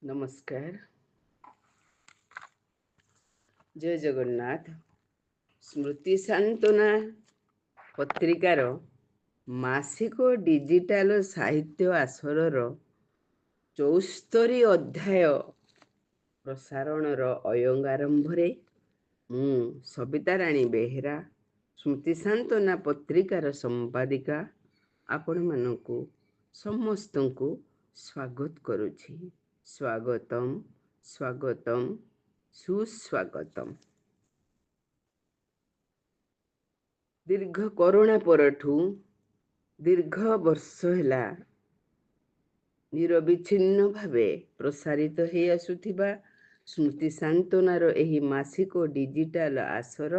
नमस्कार। जय जगन्नाथ। स्मृति सांत्वना पत्रिकार मासिक डिजिटाल साहित्य आसरर 74 अध्याय प्रसारणर अयंगारंभरे मु सबिता राणी बेहेरा स्मृति सांत्वना पत्रिकार संपादिका आपण मानकु समस्तंकु स्वागत करुछि। स्वागतम स्वागतम सुस्वागतम। दीर्घ करोना परठू दीर्घ वर्ष ହେଲା निरविच्छिन्न भावे प्रसारित हो आसुथिबा स्मृति सांत्वनार एही मासिक डिजिटाल आसर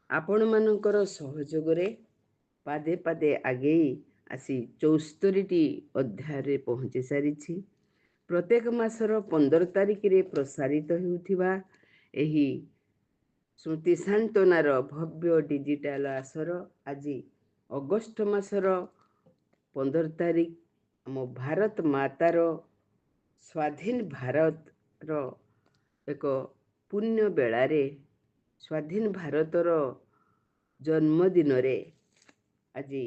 आपण मानकर सहयोगरे पादे पादे आगेई आसी 74टी अध्याय पहुँची सारिछि। प्रत्येक मासर 15 तारिखरे प्रसारित हेउथिबा एही स्मृति सांत्वनार भव्य डिजिटाल आसर आज अगस्ट मासर 15 तारिख आम भारत मातार स्वाधीन भारत रो एक पुण्य बेलारे स्वाधीन भारतर जन्मदिन रे आज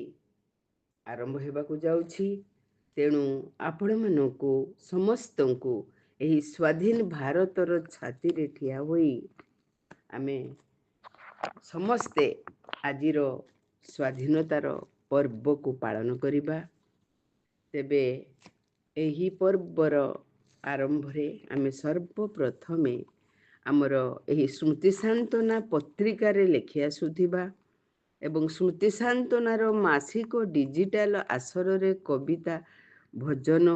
आरंभ हेबाकु जाउछि। तेणु आपण मानकु समस्तंकु एही स्वाधीन भारतर छाती रे ठिया होई आमे समस्ते आजिर स्वाधीनतार पर्व को पालन करिबा। तेबे एही पर्वर आरंभरे आमे सर्वप्रथमे आमर एही स्मृति सांत्वना पत्रिकारे लेखि आसुथिबा एवं स्मृति सांत्वनार मासिक डिजिटाल आसररे कविता भजन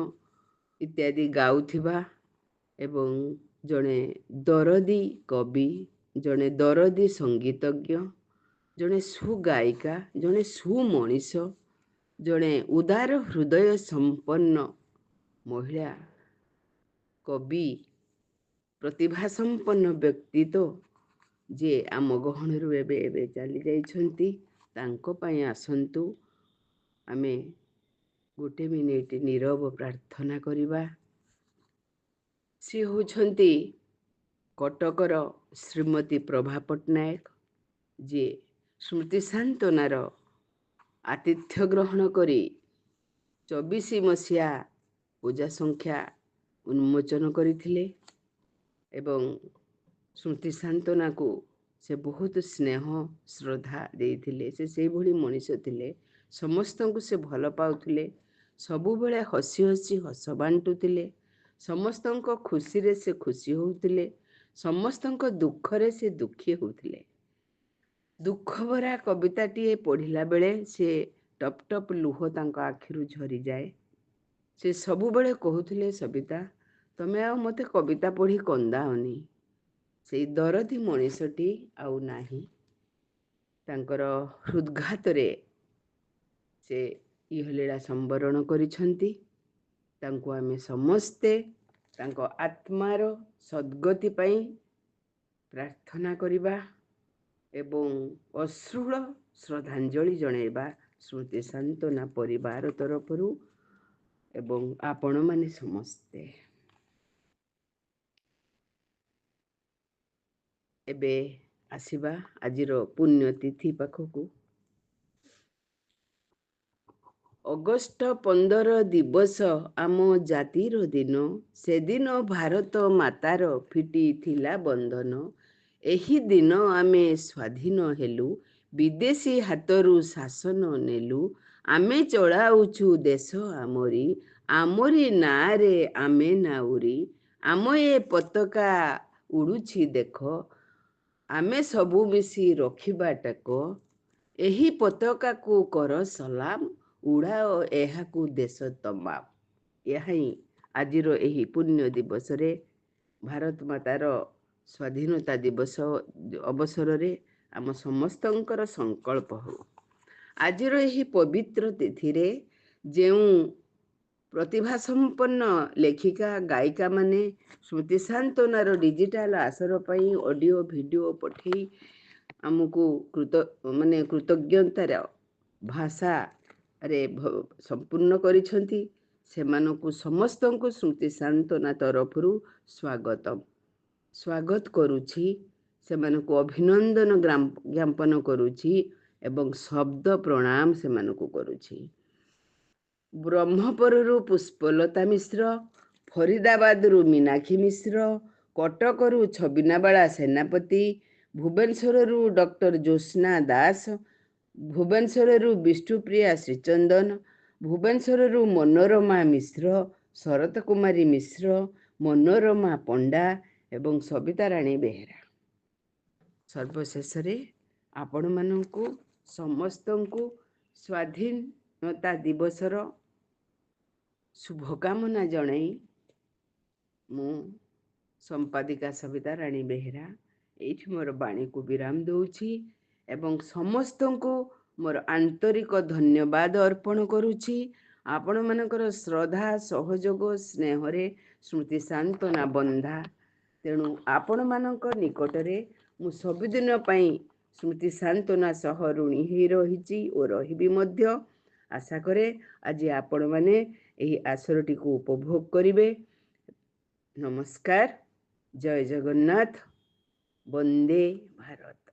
इत्यादि गाउथिबा एवं जड़े दरदी कवि जड़े दरदी संगीतज्ञ जड़े सुगायिका जड़े सुमनीष जड़े उदार हृदय संपन्न महिला कवि प्रतिभा संपन्न व्यक्ति तो जे आम गहणरू एबे एबे चली जाइछंती तांको पई आसंतु आमे गोटे मिनिट नीरव प्रार्थना करिबा। सी होछंती कटकर श्रीमती प्रभा पट्टनायक जे स्मृति सांत्वनार आतिथ्य ग्रहण करी 24 मसीहा पूजा संख्या उन्मोचन करथिले एवं स्मृति सांत्वना को से बहुत स्नेह श्रद्धा देइथिले। से भली मनीष थिले, समस्तंकु से भल पाउथिले, सबु बेले हसी हसी हस बांटुथिले, समस्तंक खुशी रे से खुशी होउथिले, समस्तंक दुख रे से दुखी होउथिले। दुख भरा कविताटीए पढ़िला बेले से टप टप लुह तांको आखिरु झरी जाए। से सबु बेले कहूथिले सबिता तमे आ मते कविता पढ़ी कंदाओनी। से दरदी मनीषटी आउ नाही तांकर हृदघात रे से इहलीला संवरण करिछंती। तांको आमे समस्ते तांको आत्मार सद्गति पई प्रार्थना करिबा एवं अश्रुल श्रद्धांजलि जणेबा स्मृति सांत्वना परिवार तरफरु एवं आपण माने समस्ते। एबे आसिबा आजिर पुण्यतिथि पाखकु। अगस्ट 15 दिवस आम जातिर दिन। से दिन भारत मातार फिटी थिला बंधन। एही दिन आमे स्वाधीन हेलु, विदेशी हातरू शासन नेलु। आमे चलाउछु देश आमरी, आमरी नारे आमे नाउरी। आम ए पताका उड़ुछि देख, आमे सबु मिसी रखिबा टाक। एही पताका को कर सलाम, उड़ाओ एहाकू देश तमाम। यही आजिर एही पुण्य दिवस रे भारत मातार स्वाधीनता दिवस अवसर रे आम समस्तंकर संकल्प हो। आजिर एही पवित्र तिथि रे जेउ प्रतिभा संपन्न लेखिका गायिका माने स्मृति सांत्वनार डिजिटाल आसर पई ऑडियो वीडियो पठेई आमको कृतज्ञतार भाषा रे संपूर्ण करिछंती। ସେମାନଙ୍କୁ ସମସ୍ତଙ୍କୁ ସ୍ମୃତି ସାନ୍ତ୍ୱନା ତରଫରୁ ସ୍ୱାଗତ କରୁଛି। ସେମାନଙ୍କୁ ଅଭିନନ୍ଦନ ଜ୍ଞାପନ କରୁଛି ଏବଂ ଶବ୍ଦ ପ୍ରଣାମ ସେମାନଙ୍କୁ କରୁଛି। ବ୍ରହ୍ମପୁରରୁ ପୁଷ୍ପଲତା ମିଶ୍ର, ଫରିଦାବାଦରୁ ମୀନାକ୍ଷୀ ମିଶ୍ର, କଟକରୁ ଛବିନାବାଳା ସେନାପତି, ଭୁବନେଶ୍ୱରରୁ ଡକ୍ଟର ଜ୍ୟୋତ୍ସ୍ନା ଦାସ, ଭୁବନେଶ୍ୱରରୁ ବିଷ୍ଣୁପ୍ରିୟା ଶ୍ରୀଚନ୍ଦନ, ଭୁବନେଶ୍ୱରରୁ ମନୋରମା ମିଶ୍ର, ଶରତ କୁମାରୀ ମିଶ୍ର, ମନୋରମା ପଣ୍ଡା ଏବଂ ସବିତାରାଣୀ ବେହେରା। ସର୍ବଶେଷରେ ଆପଣମାନଙ୍କୁ ସମସ୍ତଙ୍କୁ ସ୍ୱାଧୀନତା ଦିବସର ଶୁଭକାମନା ଜଣାଇ ମୁଁ ସମ୍ପାଦିକା ସବିତାରାଣୀ ବେହେରା ଏଇଠି ମୋର ବାଣୀକୁ ବିରାମ ଦେଉଛି ଏବଂ ସମସ୍ତଙ୍କୁ ମୋର ଆନ୍ତରିକ ଧନ୍ୟବାଦ ଅର୍ପଣ କରୁଛି। ଆପଣମାନଙ୍କର ଶ୍ରଦ୍ଧା ସହଯୋଗ ସ୍ନେହରେ ସ୍ମୃତି ସାନ୍ତ୍ୱନା ବନ୍ଧା। ତେଣୁ ଆପଣମାନଙ୍କ ନିକଟରେ ମୁଁ ସବୁଦିନ ପାଇଁ ସ୍ମୃତି ସାନ୍ତ୍ୱନା ସହ ଋଣୀ ହୋଇ ରହିଛି ଓ ରହିବି ମଧ୍ୟ। ଆଶା କରେ ଆଜି ଆପଣମାନେ ଏହି ଆସରଟିକୁ ଉପଭୋଗ କରିବେ। ନମସ୍କାର, ଜୟ ଜଗନ୍ନାଥ, ବନ୍ଦେ ଭାରତ।